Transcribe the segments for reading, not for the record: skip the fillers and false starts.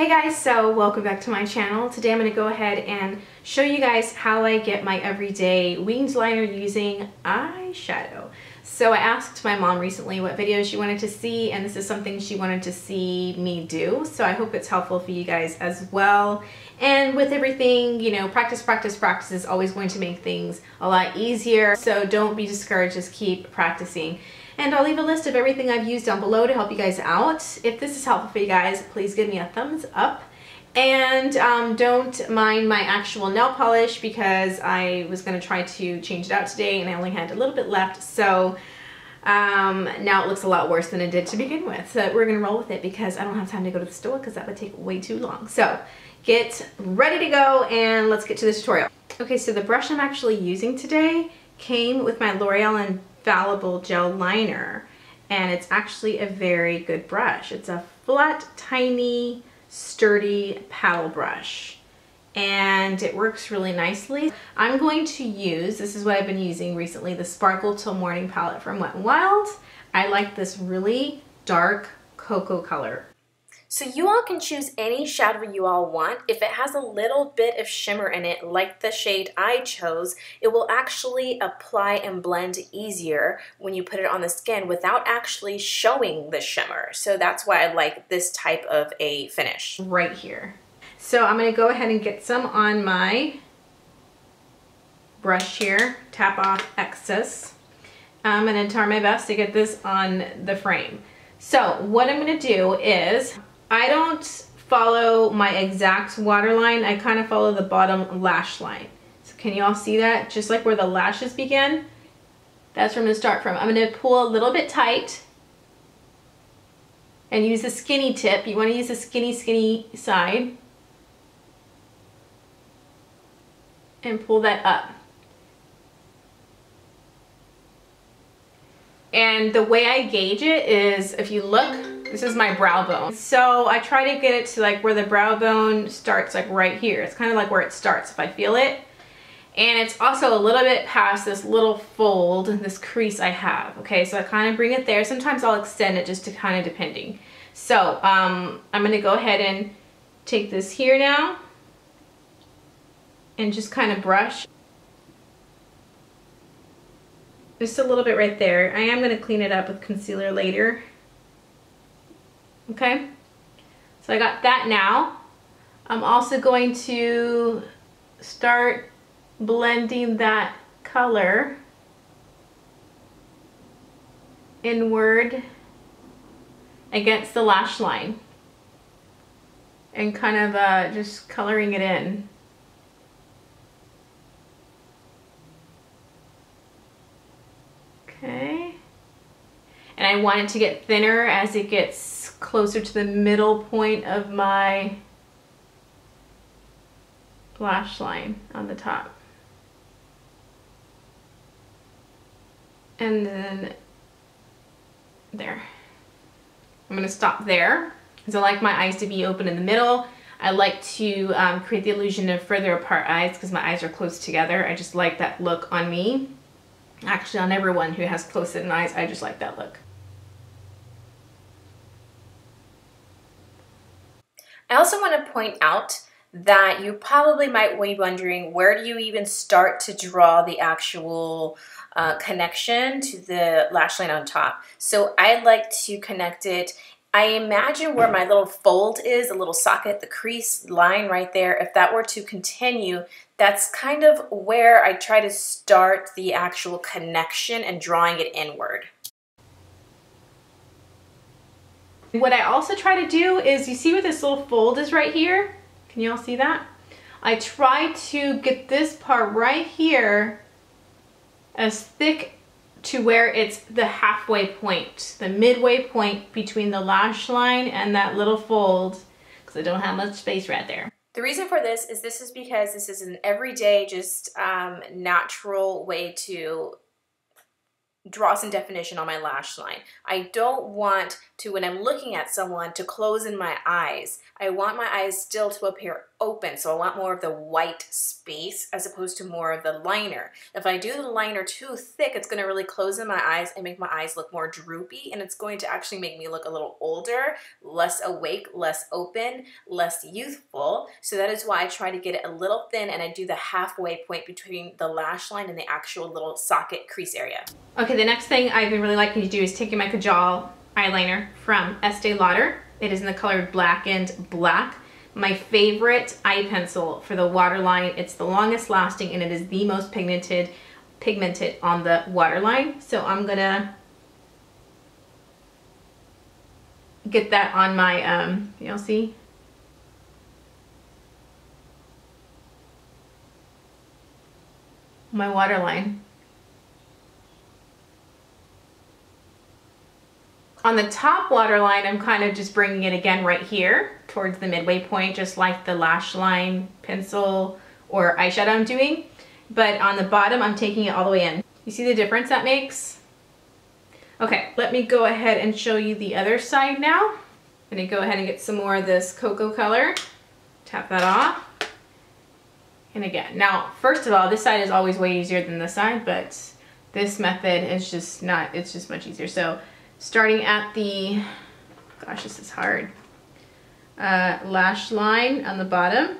Hey guys, so welcome back to my channel. Today I'm going to go ahead and show you guys how I get my everyday winged liner using eyeshadow. So I asked my mom recently what videos she wanted to see, and this is something she wanted to see me do. So I hope it's helpful for you guys as well. And with everything, you know, practice is always going to make things a lot easier. So don't be discouraged, just keep practicing. And I'll leave a list of everything I've used down below to help you guys out. If this is helpful for you guys, please give me a thumbs up. And don't mind my actual nail polish because I was going to try to change it out today and I only had a little bit left. So now it looks a lot worse than it did to begin with. So we're going to roll with it because I don't have time to go to the store because that would take way too long. So get ready to go and let's get to the tutorial. Okay, so the brush I'm actually using today came with my L'Oreal Infallible gel liner, and it's actually a very good brush. It's a flat, tiny, sturdy paddle brush, and it works really nicely. I'm going to use, this is what I've been using recently, the Sparkle Till Morning palette from Wet n Wild. I like this really dark cocoa color. So you all can choose any shadow you all want. If it has a little bit of shimmer in it, like the shade I chose, it will actually apply and blend easier when you put it on the skin without actually showing the shimmer. So that's why I like this type of a finish. Right here. So I'm going to go ahead and get some on my brush here, tap off excess. I'm going to try my best to get this on the frame. So what I'm going to do is, I don't follow my exact waterline. I kind of follow the bottom lash line. So can you all see that? Just like where the lashes begin, that's where I'm going to start from. I'm going to pull a little bit tight and use the skinny tip. You want to use the skinny side and pull that up. And the way I gauge it is, if you look, this is my brow bone. So I try to get it to like where the brow bone starts, like right here. It's kind of like where it starts if I feel it. And it's also a little bit past this little fold, this crease I have. Okay, so I kind of bring it there. Sometimes I'll extend it just to kind of depending. So I'm gonna go ahead and take this here now and just kind of brush. Just a little bit right there. I am going to clean it up with concealer later. Okay, so I got that now. I'm also going to start blending that color inward against the lash line and kind of just coloring it in. Okay, and I want it to get thinner as it gets closer to the middle point of my lash line on the top. And then there. I'm going to stop there because I like my eyes to be open in the middle. I like to create the illusion of further apart eyes because my eyes are close together. I just like that look on me. Actually, on everyone who has close-in eyes, I just like that look. I also want to point out that you probably might be wondering, where do you even start to draw the actual connection to the lash line on top? So I like to connect it. I imagine where my little fold is, a little socket, the crease line right there, if that were to continue, that's kind of where I try to start the actual connection and drawing it inward. What I also try to do is, you see where this little fold is right here? Can you all see that? I try to get this part right here as thick to where it's the halfway point, the midway point between the lash line and that little fold, because I don't have much space right there. The reason for this is because this is an everyday, just natural way to draw some definition on my lash line. I don't want to when I'm looking at someone to close in my eyes. I want my eyes still to appear open, so I want more of the white space as opposed to more of the liner. If I do the liner too thick, it's going to really close in my eyes and make my eyes look more droopy, and it's going to actually make me look a little older, less awake, less open, less youthful. So that is why I try to get it a little thin, and I do the halfway point between the lash line and the actual little socket crease area. Okay, the next thing I've been really liking to do is taking my Kajal eyeliner from Estee Lauder. It is in the color Blackened Black. My favorite eye pencil for the waterline. It's the longest lasting and it is the most pigmented on the waterline. So I'm gonna get that on my, you'll see. My waterline. On the top waterline, I'm kind of just bringing it again right here towards the midway point, just like the lash line pencil or eyeshadow I'm doing. But on the bottom, I'm taking it all the way in. You see the difference that makes? Okay, let me go ahead and show you the other side now. I'm gonna go ahead and get some more of this cocoa color. Tap that off. And again, now, first of all, this side is always way easier than this side, but this method is just not, it's just much easier. So starting at the, gosh, this is hard, lash line on the bottom.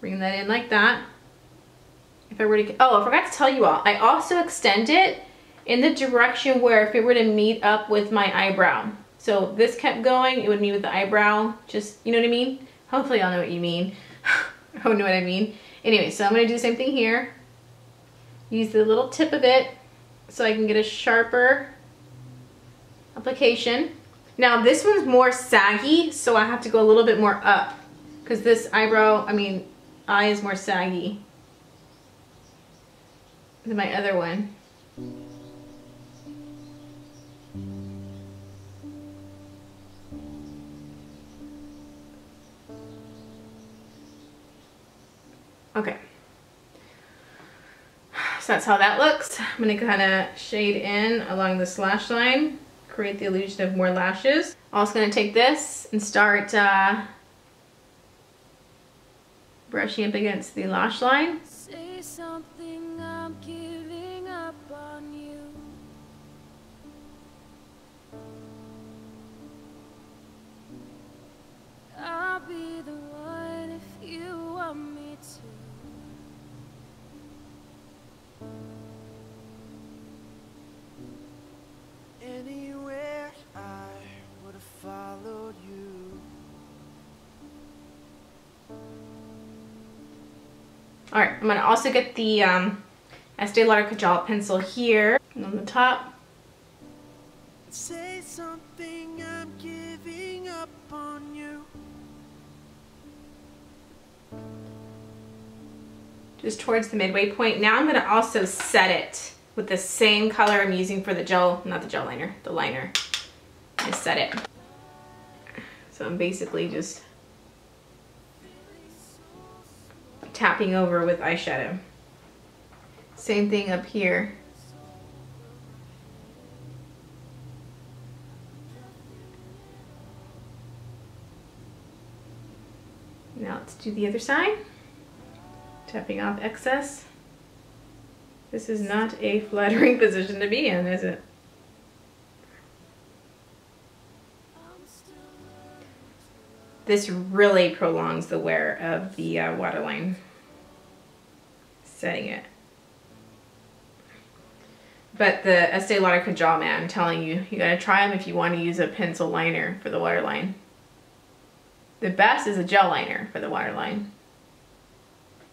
Bring that in like that. If I were to, oh, I forgot to tell you all, I also extend it in the direction where if it were to meet up with my eyebrow. So this kept going, it would meet with the eyebrow, just, you know what I mean? Hopefully y'all know what you mean. I don't know what I mean. Anyway, so I'm gonna do the same thing here. Use the little tip of it so I can get a sharper application. Now this one's more saggy, so I have to go a little bit more up because this eye is more saggy than my other one. Okay. So that's how that looks. I'm gonna kind of shade in along this lash line, create the illusion of more lashes. Also gonna take this and start brushing up against the lash line. Say something, I'm giving up on you. I'll be the one if you want me to. Anywhere I would have followed you. All right, I'm gonna also get the Estee Lauder Kajal pencil here and on the top. Say something, I'm giving up on you. Just towards the midway point. Now I'm gonna also set it with the same color I'm using for the gel, not the gel liner, the liner. I set it. So I'm basically just tapping over with eyeshadow. Same thing up here. Now let's do the other side. Tapping off excess. This is not a flattering position to be in, is it? This really prolongs the wear of the waterline. Setting it. But the Estee Lauder Kajal, man, I'm telling you, you gotta try them if you want to use a pencil liner for the waterline. The best is a gel liner for the waterline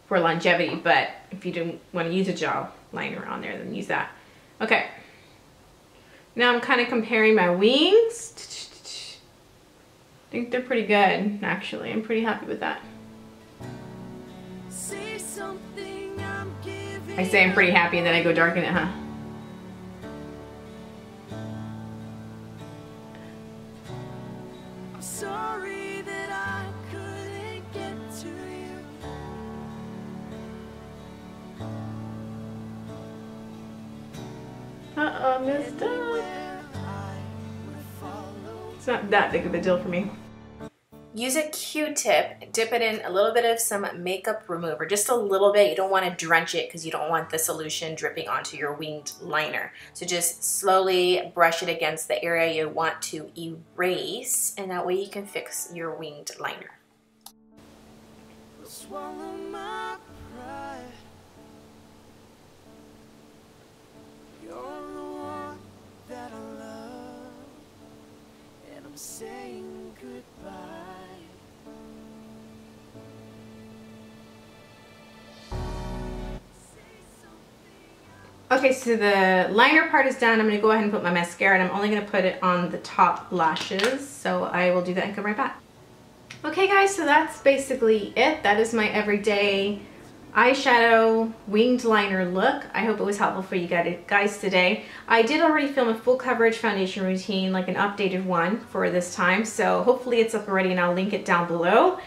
for longevity, but if you don't want to use a gel liner on there, then use that. Okay. Now I'm kind of comparing my wings. I think they're pretty good, actually. I'm pretty happy with that. Say something, I'm giving I say I'm pretty happy and then I go darken it, huh? I'm sorry that I couldn't get to you. Uh-oh, missed up. Anywhere I It's not that big of a deal for me. Use a Q-tip, dip it in a little bit of some makeup remover, just a little bit. You don't want to drench it because you don't want the solution dripping onto your winged liner. So just slowly brush it against the area you want to erase, and that way you can fix your winged liner. Swallow my pride. You're the one that I love, and I'm saying goodbye. Okay, so the liner part is done. I'm going to go ahead and put my mascara, and I'm only going to put it on the top lashes. So I will do that and come right back. Okay guys, so that's basically it. That is my everyday eyeshadow winged liner look. I hope it was helpful for you guys today. I did already film a full coverage foundation routine, like an updated one for this time. So hopefully it's up already, and I'll link it down below.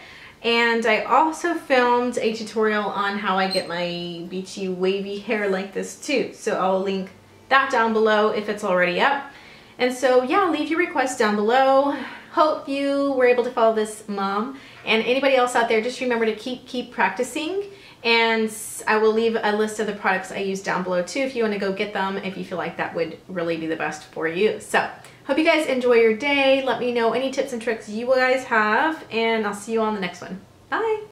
And I also filmed a tutorial on how I get my beachy wavy hair like this too. So I'll link that down below if it's already up. And so yeah, leave your requests down below. Hope you were able to follow this mom. And anybody else out there, just remember to keep practicing. And I will leave a list of the products I use down below too if you want to go get them, if you feel like that would really be the best for you. So hope you guys enjoy your day. Let me know any tips and tricks you guys have, and I'll see you on the next one. Bye.